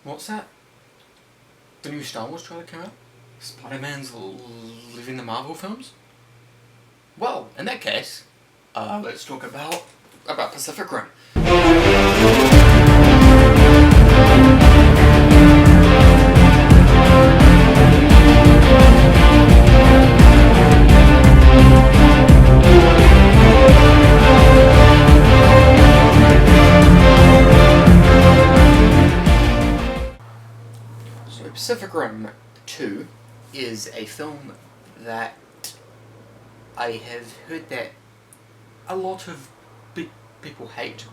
What's that? The new Star Wars trailer came out? Spider-Man's leaving the Marvel films? Well, in that case, let's talk about Pacific Rim. So Pacific Rim 2 is a film that I have heard that a lot of people hate.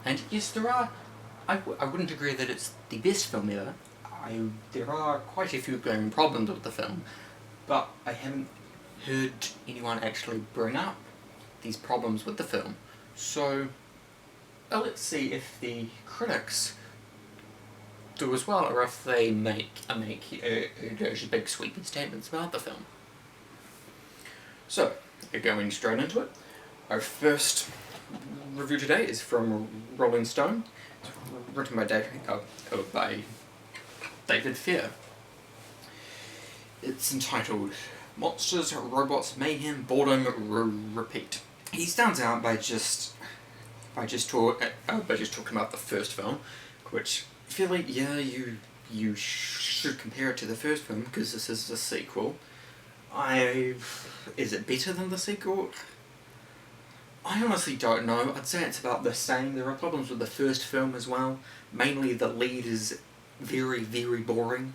And yes, there are, I wouldn't agree that it's the best film ever. There are quite a few glaring problems with the film, but I haven't heard anyone actually bring up these problems with the film. So, let's see if the critics do as well, or if they make big sweeping statements about the film. So, going straight into it, our first review today is from Rolling Stone. It's written by David Fair. It's entitled "Monsters, Robots, Mayhem, Boredom, Repeat." He stands out by just talking about the first film, which I feel like, yeah, you should compare it to the first film because this is the sequel. Is it better than the sequel? I honestly don't know. I'd say it's about the same. There are problems with the first film as well. Mainly the lead is very, very boring.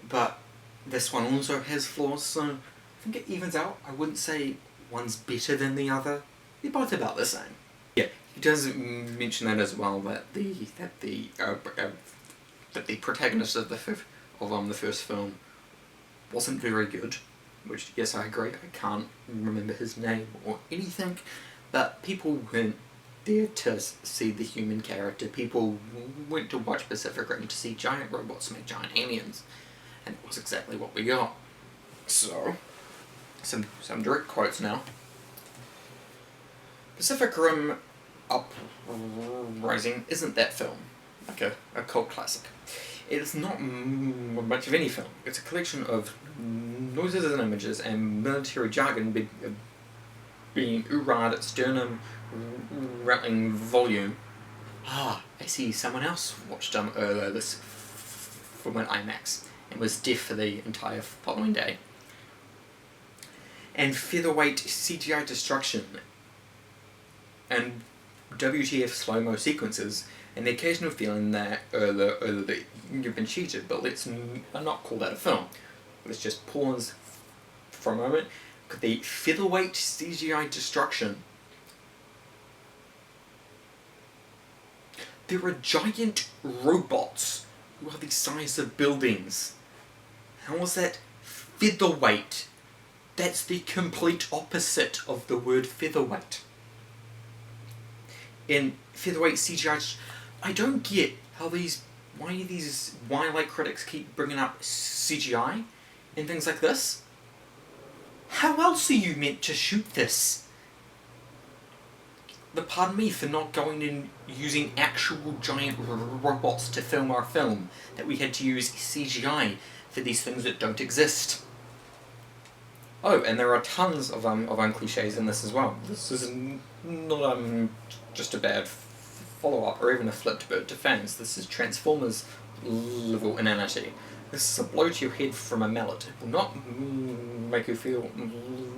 But this one also has flaws, so I think it evens out. I wouldn't say one's better than the other. They're both about the same. Yeah, he does mention that as well, that the protagonist of the first film wasn't very good. Which, yes, I agree. I can't remember his name or anything. But people weren't there to see the human character. People went to watch Pacific Rim to see giant robots make giant aliens. And it was exactly what we got. So, some direct quotes now. Pacific Rim Uprising isn't that film. Like a cult classic. It is not much of any film. It's a collection of noises and images and military jargon being oorad at sternum rattling volume. I see someone else watched this from an IMAX and was deaf for the entire following day. And featherweight CGI destruction and WTF slow-mo sequences and the occasional feeling that you've been cheated, but let's not call that a film. Let's just pause for a moment. The featherweight CGI destruction. There are giant robots who are the size of buildings. How is that featherweight? That's the complete opposite of the word featherweight. In featherweight CGI, I don't get how why like critics keep bringing up CGI and things like this. How else are you meant to shoot this? Pardon me for not going and using actual giant robots to film our film, that we had to use CGI for these things that don't exist. Oh, and there are tons of cliches in this as well. This is not just a bad follow-up or even a flipped bird to fans. This is Transformers level inanity. This is a blow to your head from a mallet. It will not make you feel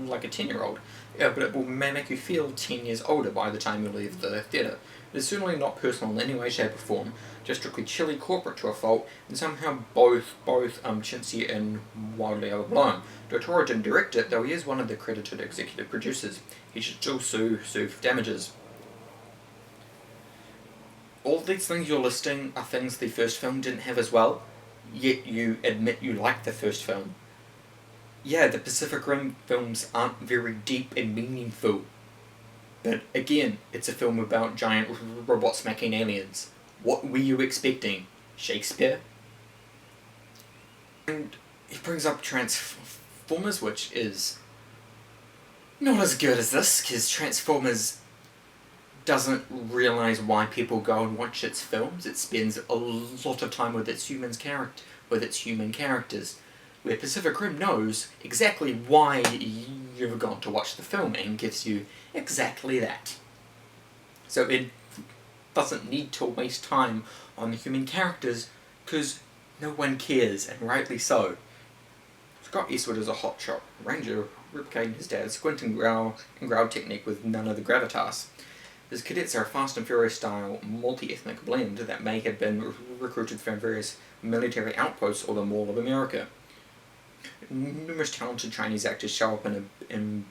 like a 10-year-old, but it will make you feel 10 years older by the time you leave the theatre. It is certainly not personal in any way, shape or form, just strictly chilly corporate to a fault, and somehow both chintzy and wildly overblown. Del Toro didn't direct it, though he is one of the credited executive producers. He should still sue for damages. All these things you're listing are things the first film didn't have as well, yet you admit you like the first film. Yeah, the Pacific Rim films aren't very deep and meaningful. But again, it's a film about giant robots smacking aliens. What were you expecting? Shakespeare? And he brings up Transformers, which is not as good as this, because Transformers doesn't realise why people go and watch its films. It spends a lot of time with its human characters. Where Pacific Rim knows exactly why you've gone to watch the film and gives you exactly that. So it doesn't need to waste time on the human characters because no one cares, and rightly so. Scott Eastwood is a hotshot ranger replicating his dad's squint and growl technique with none of the gravitas. His cadets are a Fast and Furious style multi-ethnic blend that may have been recruited from various military outposts or the Mall of America. Numerous talented Chinese actors show up in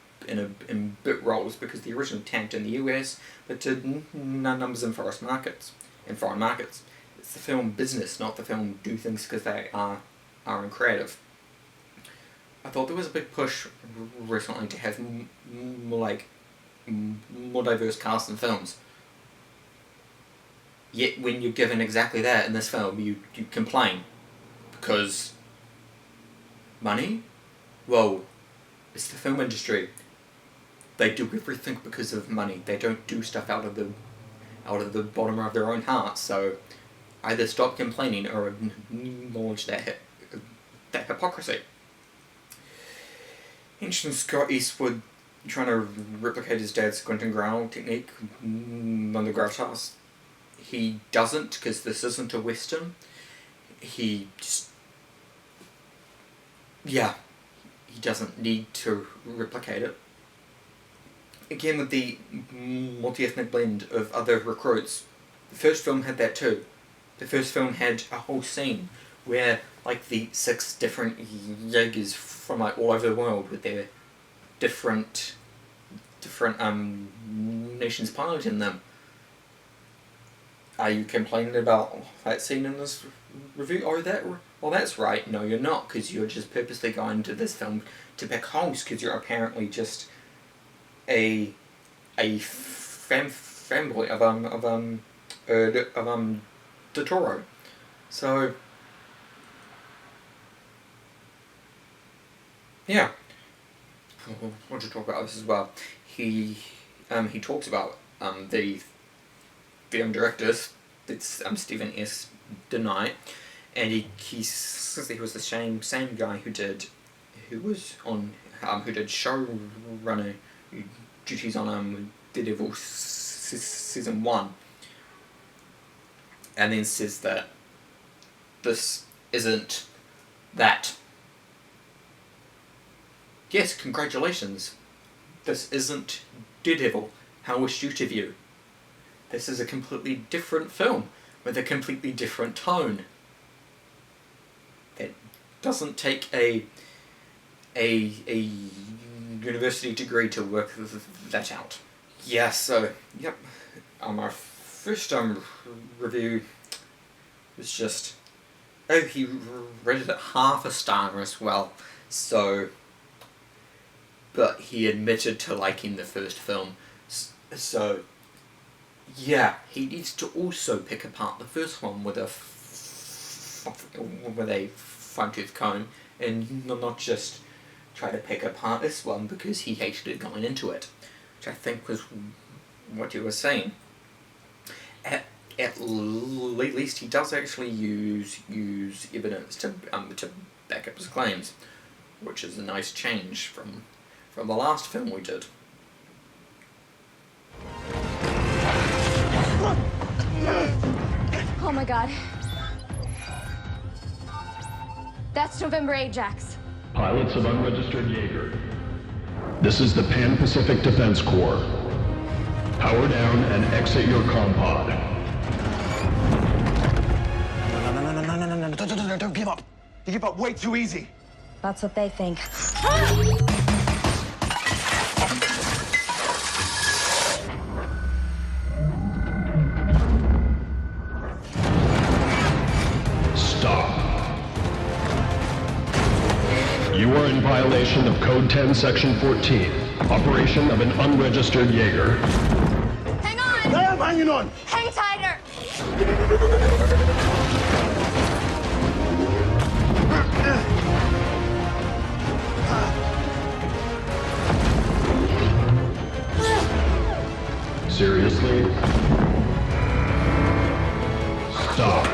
bit roles because the original tanked in the US, but to numbers in foreign markets. It's the film business, not the film do things because they are creative. I thought there was a big push recently to have more diverse cast in films. Yet when you're given exactly that in this film, you complain. Because money? Well, it's the film industry. They do everything because of money. They don't do stuff out of the bottom of their own hearts. So either stop complaining or acknowledge that hypocrisy. Mentioned Scott Eastwood trying to replicate his dad's squint and growl technique on the gravitas. He doesn't, because this isn't a Western. He doesn't need to replicate it. Again, with the multi-ethnic blend of other recruits, the first film had that too. The first film had a whole scene where the 6 different Jaegers from all over the world with their different nations piloting them. Are you complaining about that scene in this review? Well, that's right. No, you're not, because you're just purposely going to this film to pick holes, because you're apparently just a fanboy of Del Toro. So yeah, I want to talk about this as well. He talks about the film directors. It's Stephen S. DeKnight, and he says he was the same guy who did showrunner duties on Daredevil season 1, and then says that this isn't that. Yes, congratulations. This isn't Daredevil. How astute of you. This is a completely different film with a completely different tone. It doesn't take a university degree to work that out. Yeah, so, yep. Our first review was just... Oh, he rated it half a star as well, so... But he admitted to liking the first film, so... Yeah, he needs to also pick apart the first one with a fine-tooth comb, and not just try to pick apart this one because he hated it going into it, which I think was what he was saying. At least he does actually use evidence to back up his claims, which is a nice change from the last film we did. Oh my god. That's November Ajax. Pilots of unregistered Jaeger. This is the Pan-Pacific Defense Corps. Power down and exit your comm pod. No, don't give up. You give up way too easy. That's what they think. You are in violation of Code 10, Section 14. Operation of an unregistered Jaeger. Hang on! I'm hanging on! Hang tighter! Seriously? Stop.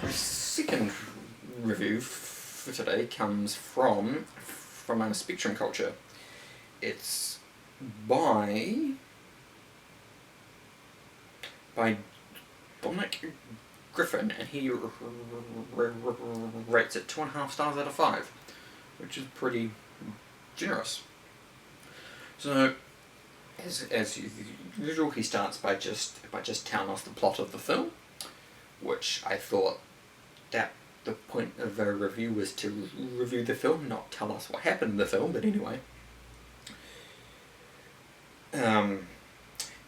Our second review for today comes from Spectrum Culture. It's by Dominic Griffin, and he rates it 2.5 stars out of 5, which is pretty generous. So, as usual, he starts by just telling us the plot of the film, which I thought that the point of a review was to review the film, not tell us what happened in the film. But anyway,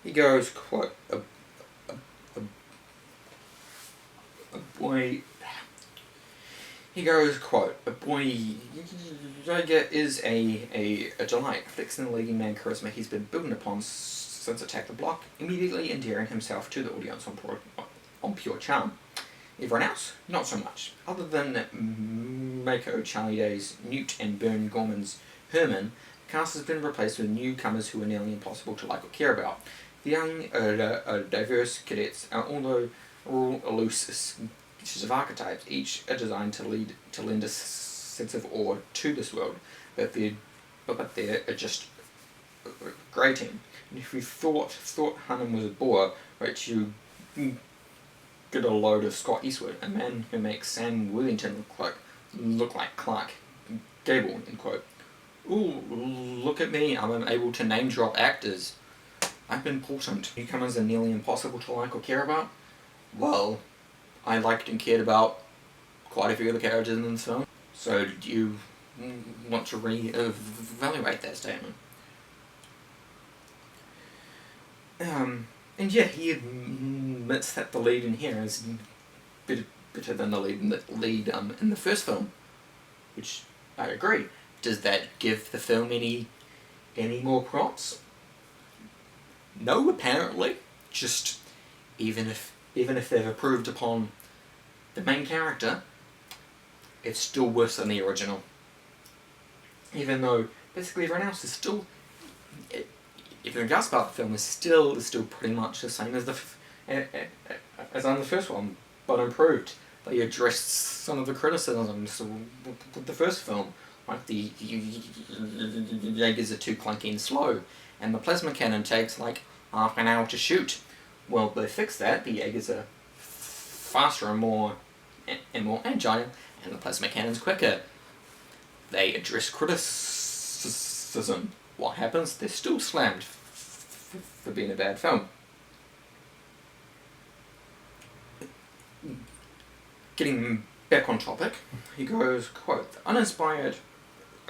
he goes, quote, a boy. He goes, quote, "A boy Jaeger is a delight, flexing the leading man charisma he's been building upon since Attack the Block, immediately endearing himself to the audience on pure charm. Everyone else, not so much. Other than Mako, Charlie Day's Newt, and Bern Gorman's Herman, the cast has been replaced with newcomers who are nearly impossible to like or care about. The young, diverse cadets are all loose species of archetypes, each are designed to lend a sense of awe to this world, but they're just grating. And if you thought Hunnam was a bore, right, you get a load of Scott Eastwood, a man who makes Sam Worthington look like Clark Gable, end quote. Ooh, look at me, I'm able to name drop actors. I'm important. Newcomers are nearly impossible to like or care about? Well, I liked and cared about quite a few of the characters in this film. So do you want to re-evaluate that statement? And yeah, he admits that the lead in here is better than the lead in the first film, which I agree. Does that give the film any more props? No, apparently. Just even if they've improved upon the main character, it's still worse than the original. Even though basically everyone else is still, everything else about the film is still pretty much the same as on the first one, but improved. They addressed some of the criticisms with the first film, like the Jaegers are too clunky and slow, and the plasma cannon takes like half an hour to shoot. Well, they fixed that. The Jaegers are faster and more agile, and the plasma cannon's quicker. They address criticism. What happens? They're still slammed for being a bad film. Getting back on topic, he goes, quote, "The uninspired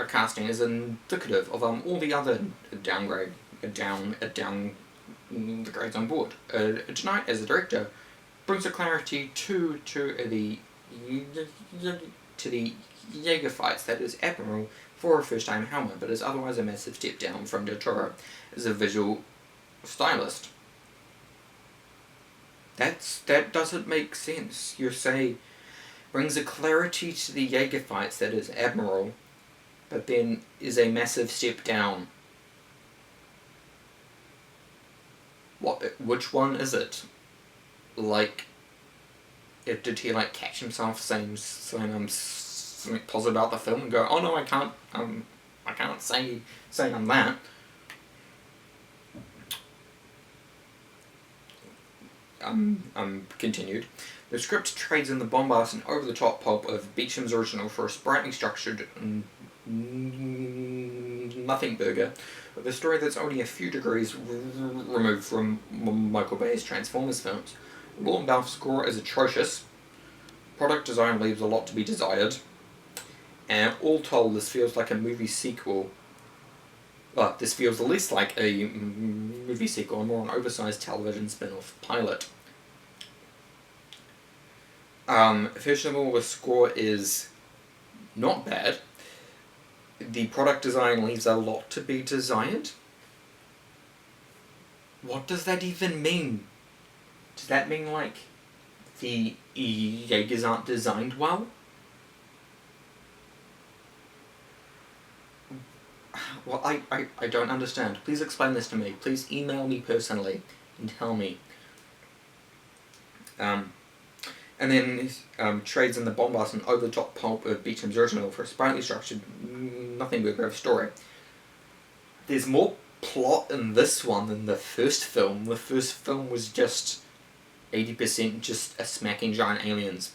casting is indicative of all the other the grades on board. Tonight, as a director, brings a clarity to the Jaeger fights that is admirable for a first-time helmet, but is otherwise a massive step down from Del Toro as a visual stylist." That doesn't make sense. You say brings a clarity to the Jaeger fights that is admirable, but then is a massive step down. Which one is it? Like, did he like catch himself saying something positive about the film and go, oh no, I can't say I'm that. Continued. The script trades in the bombast and over-the-top pulp of Beecham's original for a sprightly structured nothing burger, with a story that's only a few degrees removed from Michael Bay's Transformers films. Lord Balf's score is atrocious. Product design leaves a lot to be desired. And all told, this feels like a movie sequel. Well, this feels less like a movie sequel and more an oversized television spin-off pilot. First of all, the score is not bad. The product design leaves a lot to be desired. What does that even mean? Does that mean, like, the Jaegers aren't designed well? Well, I don't understand. Please explain this to me. Please email me personally and tell me. And then trades in the bombast and over-the-top pulp of Beecham's original for a sprightly structured, nothing but a story. There's more plot in this one than the first film. The first film was just 80% just a smacking giant aliens,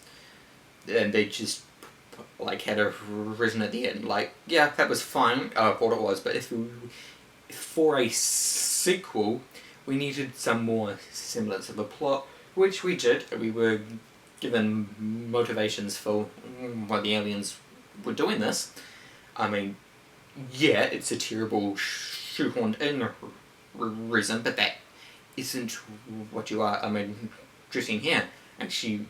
and they just like had a reason at the end. Like, yeah, that was fine, what it was, but if for a sequel we needed some more semblance of a plot, which we did. We were given motivations for why the aliens were doing this. I mean, yeah, it's a terrible shoehorned in reason, but that isn't what you are, dressing here. Actually,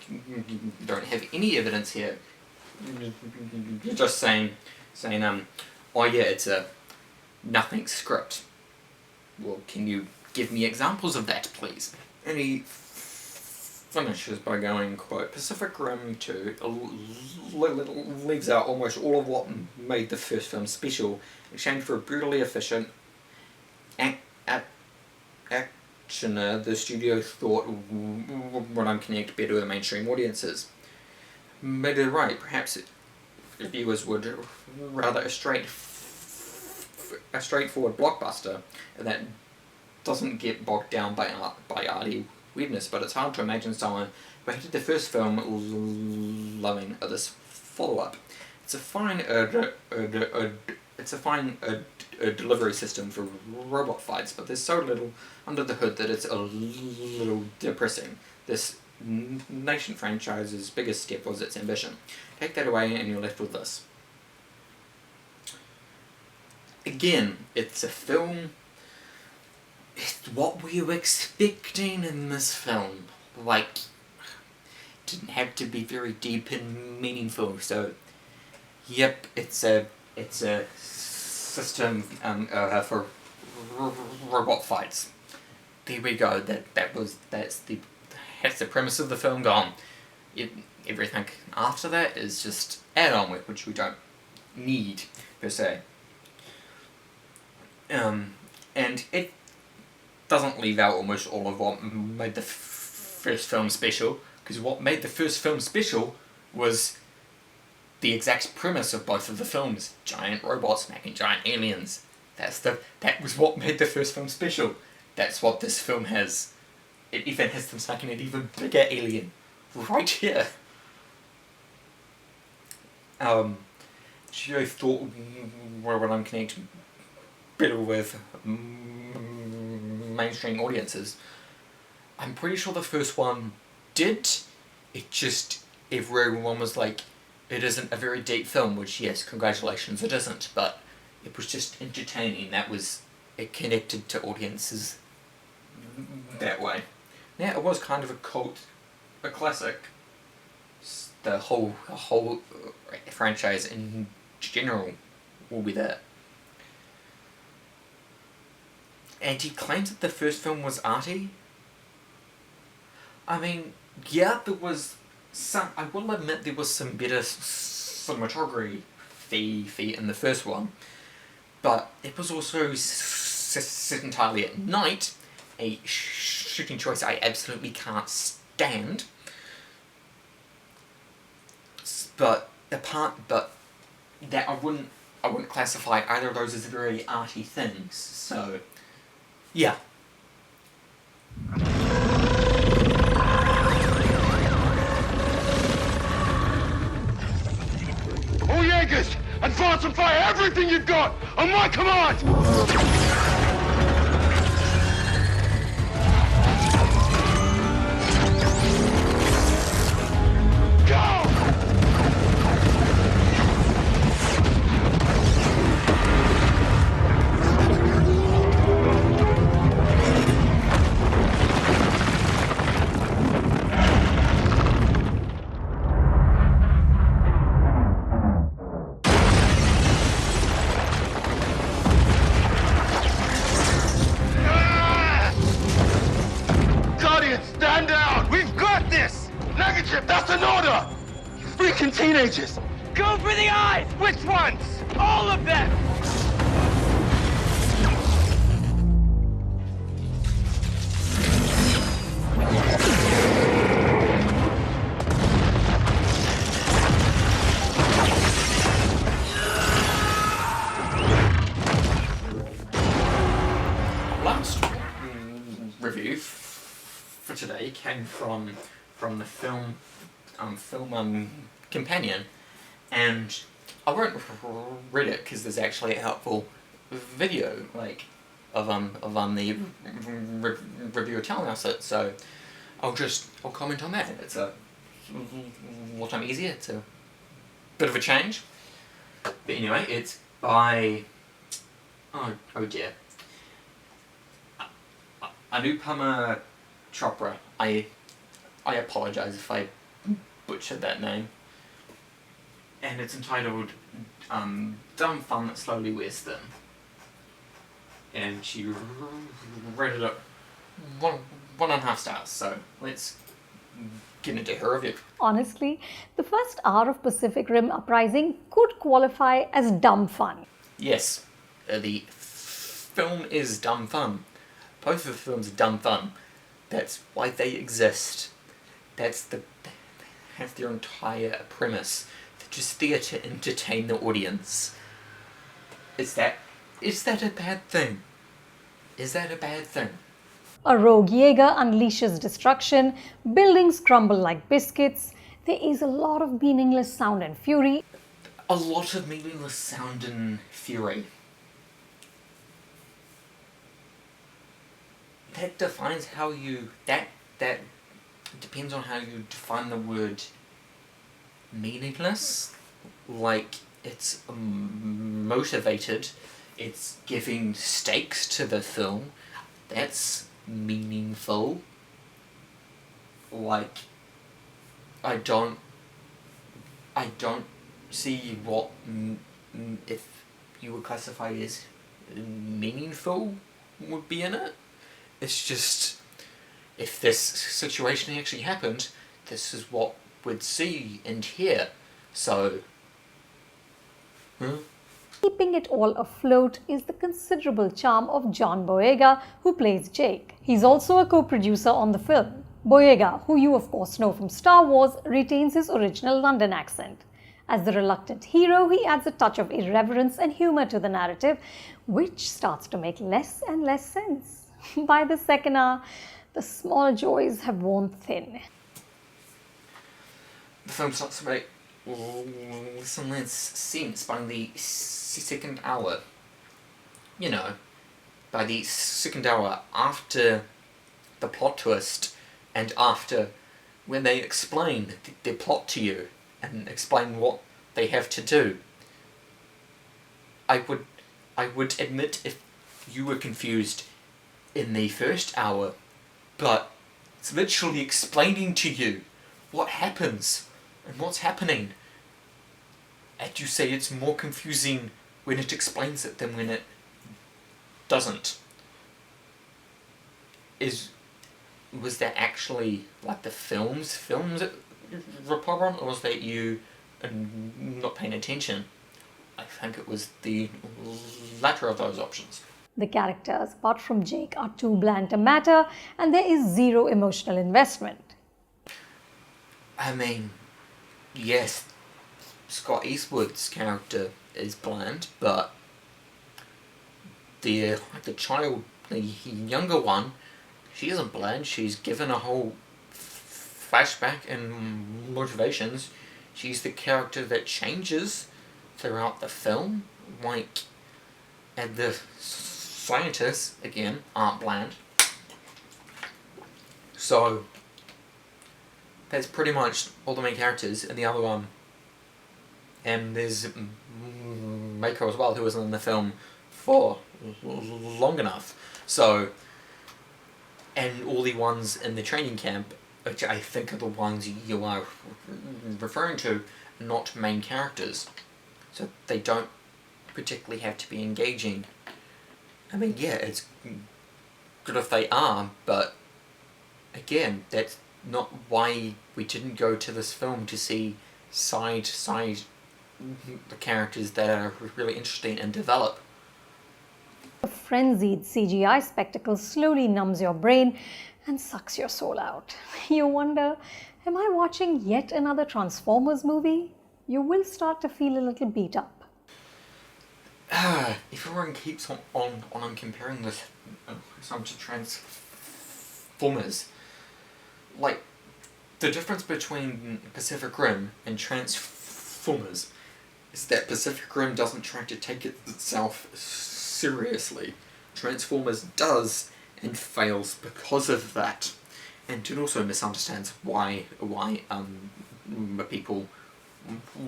you don't have any evidence here. You're just saying, oh yeah, it's a nothing script. Well, can you give me examples of that, please? And he finishes by going, quote, Pacific Rim 2 leaves out almost all of what made the first film special, in exchange for a brutally efficient actioner the studio thought would unconnect better with mainstream audiences. Maybe they're right. Perhaps viewers would rather a straightforward blockbuster that doesn't get bogged down by arty weirdness. But it's hard to imagine someone who hated the first film loving this follow-up. It's a fine delivery system for robot fights, but there's so little under the hood that it's a little depressing. This nation franchise's biggest step was its ambition. Take that away and you're left with this. Again, it's a film. It's what we were expecting in this film. Like, it didn't have to be very deep and meaningful. So, yep, it's a system for robot fights. There we go. That's the premise of the film gone. Everything after that is just add-on work, which we don't need per se. And it doesn't leave out almost all of what made the first film special, because what made the first film special was the exact premise of both of the films: giant robots smacking giant aliens. That was what made the first film special. That's what this film has. It even has them smacking an even bigger alien right here. Geo thought when I'm connecting better with mainstream audiences. I'm pretty sure the first one did. It just, everyone was like, it isn't a very deep film, which yes, congratulations, it isn't, but it was just entertaining. That was, it connected to audiences that way. Yeah, it was kind of a cult, a classic. The whole franchise in general will be that. And he claims that the first film was arty. I mean, yeah, there was some, I will admit there was some better cinematography in the first one, but it was also set entirely at night, a shooting choice I absolutely can't stand. But that I wouldn't classify either of those as very arty things. So, yeah. All Jaegers, advance and fire everything you've got on my command! Go! ship! That's an order! You freaking teenagers! Go for the eyes! Which ones? All of them! Last review for today came from the film Companion, and I won't read it because there's actually a helpful video of the reviewer telling us it. So I'll comment on that. It's a lot easier. It's a bit of a change, but anyway, it's by oh dear. Anupama Chopra. I apologise if I butchered that name. And it's entitled Dumb Fun That Slowly Wears Thin. And she rated it 1.5 stars, so let's get into her review. Honestly, the first hour of Pacific Rim Uprising could qualify as dumb fun. Yes, the film is dumb fun. Both of the films are dumb fun. That's why they exist. That's their entire premise. They're just there to entertain the audience. Is that a bad thing? Is that a bad thing? A rogue Jaeger unleashes destruction, buildings crumble like biscuits, there is a lot of meaningless sound and fury. A lot of meaningless sound and fury. That defines how you... That depends on how you define the word meaningless. Like, it's motivated, it's giving stakes to the film. That's meaningful. Like, I don't see what if you would classify as meaningful would be in it. It's just, if this situation actually happened, this is what we'd see and hear. So, Keeping it all afloat is the considerable charm of John Boyega, who plays Jake. He's also a co-producer on the film. Boyega, who you of course know from Star Wars, retains his original London accent. As the reluctant hero, he adds a touch of irreverence and humor to the narrative, which starts to make less and less sense. By the second hour, the small joys have worn thin. the film starts to make some less sense by the second hour. You know, by the second hour after the plot twist and after when they explain their plot to you and explain what they have to do. I would admit if you were confused in the first hour, but it's literally explaining to you what happens and what's happening. And you say it's more confusing when it explains it than when it doesn't. Was that actually like the films that were a problem, or was that you not paying attention? I think it was the latter of those options. The characters, apart from Jake, are too bland to matter, and there is zero emotional investment. I mean, yes, Scott Eastwood's character is bland, but the child, the younger one, she isn't bland. She's given a whole flashback and motivations. She's the character that changes throughout the film, and the scientists, again, aren't bland. So, that's pretty much all the main characters, and the other one, and there's Mako as well, who wasn't in the film for long enough. So, and all the ones in the training camp, which I think are the ones you are referring to, not main characters. So they don't particularly have to be engaging. I mean, yeah, it's good if they are, but again, that's not why we didn't go to this film to see side the characters that are really interesting and develop. A frenzied CGI spectacle slowly numbs your brain and sucks your soul out. You wonder, am I watching yet another Transformers movie? You will start to feel a little beat up. If everyone keeps on comparing this some to Transformers, like, the difference between Pacific Rim and Transformers is that Pacific Rim doesn't try to take itself seriously. Transformers does, and fails because of that. And it also misunderstands why people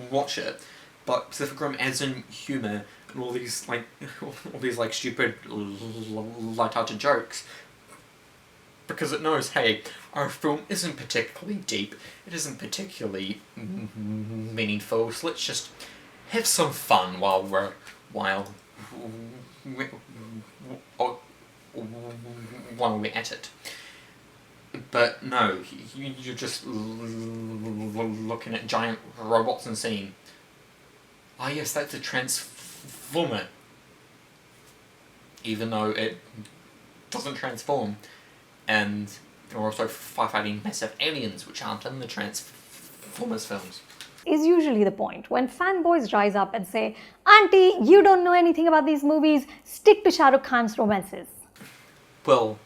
watch it. But Pacific Rim adds in humour and all these stupid light-hearted jokes, because it knows, hey, our film isn't particularly deep, it isn't particularly meaningful, so let's just have some fun while we're at it. But no, you're just looking at giant robots and saying, ah yes, that's a transformer, even though it doesn't transform. And they're also fighting massive aliens, which aren't in the Transformers films. Is usually the point when fanboys rise up and say, "Auntie, you don't know anything about these movies, stick to Shah Rukh Khan's romances." Well,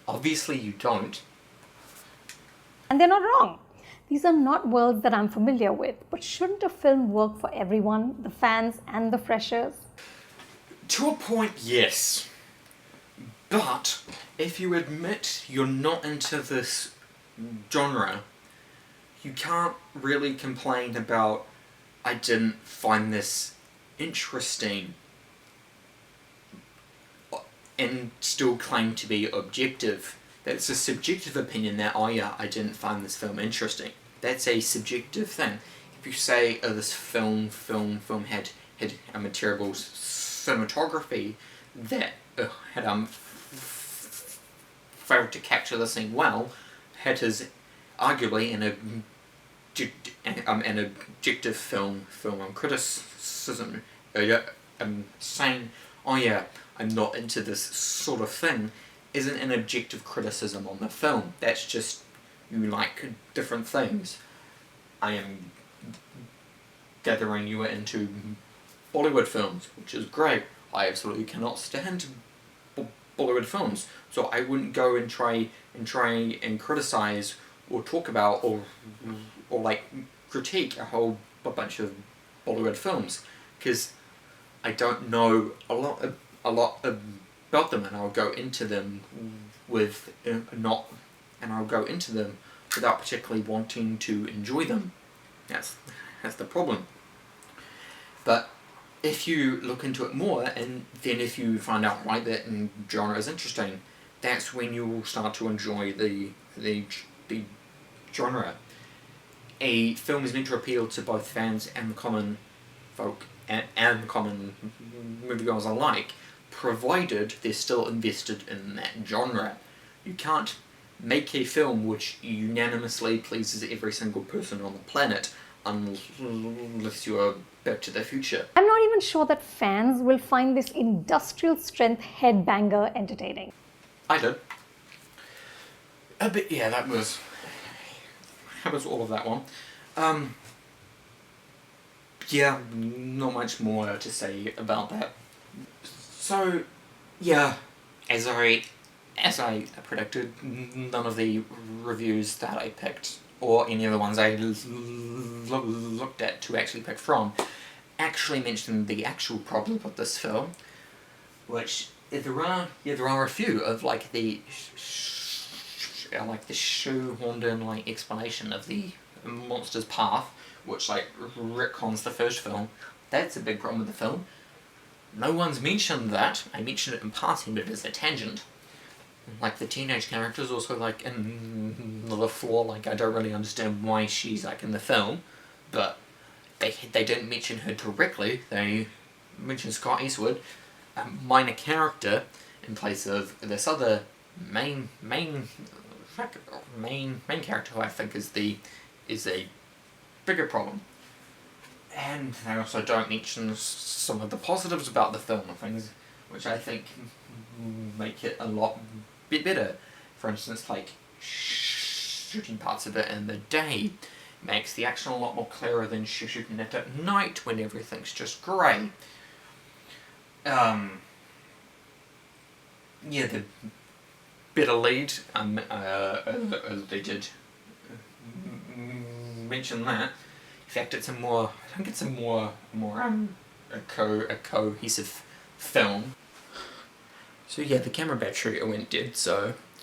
obviously you don't. And they're not wrong. These are not worlds that I'm familiar with, but shouldn't a film work for everyone, the fans and the freshers? To a point, yes. But if you admit you're not into this genre, you can't really complain about, I didn't find this interesting, and still claim to be objective. That's a subjective opinion that, oh yeah, I didn't find this film interesting. That's a subjective thing. If you say, oh, this film had a terrible cinematography that had failed to capture the scene well, had his arguably an objective film criticism, saying, oh yeah, I'm not into this sort of thing, isn't an objective criticism on the film. That's just, you like different things. I am gathering you into Bollywood films, which is great. I absolutely cannot stand Bollywood films, so I wouldn't go and try and criticize or talk about or like critique a whole bunch of Bollywood films, because I don't know a lot about them, and I'll go into them with I'll go into them without particularly wanting to enjoy them. That's the problem. But if you look into it more, and then if you find out right that genre is interesting, that's when you will start to enjoy the genre. A film is meant to appeal to both fans and the common folk and common moviegoers alike, provided they're still invested in that genre. You can't make a film which unanimously pleases every single person on the planet unless you are Back to the Future. I'm not even sure that fans will find this industrial strength headbanger entertaining. I did. But yeah, that was all of that one. Yeah, not much more to say about that. So, yeah, as I predicted, none of the reviews that I picked, or any of the ones I looked at to actually pick from, actually mentioned the actual problem with this film, which there are a few of the shoehorned in explanation of the monster's path, which retcons the first film. That's a big problem with the film. No one's mentioned that. I mentioned it in passing, but it's a tangent. The teenage character's also in the floor. I don't really understand why she's in the film, but they didn't mention her directly. They mentioned Scott Eastwood, a minor character, in place of this other main main character who I think is a bigger problem. And they also don't mention some of the positives about the film and things, which I think make it a lot bit better. For instance, like shooting parts of it in the day makes the action a lot more clearer than shooting it at night when everything's just grey. Yeah, the better lead, they did mention that. In fact, I think it's a more cohesive film. So yeah, the camera battery went dead,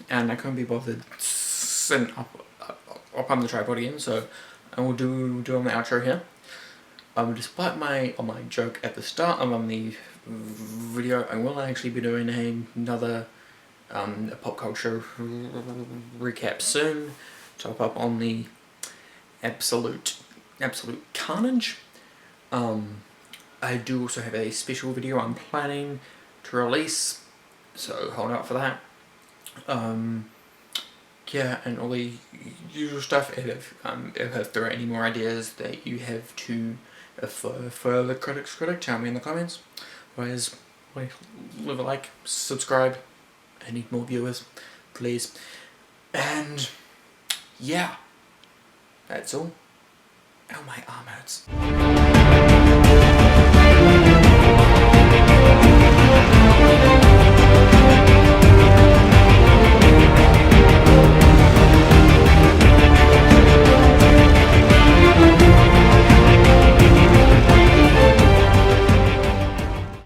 and I couldn't be bothered setting up on the tripod again, so I will do on the outro here. Despite my joke at the start on the video, I will actually be doing another a pop culture recap soon, top up on the absolute carnage. I do also have a special video I'm planning to release, so hold out for that. Yeah, and all the usual stuff. If there are any more ideas that you have for the critic, tell me in the comments. Otherwise, leave a like, subscribe. I need more viewers, please. And yeah, that's all. Ow, my arm hurts.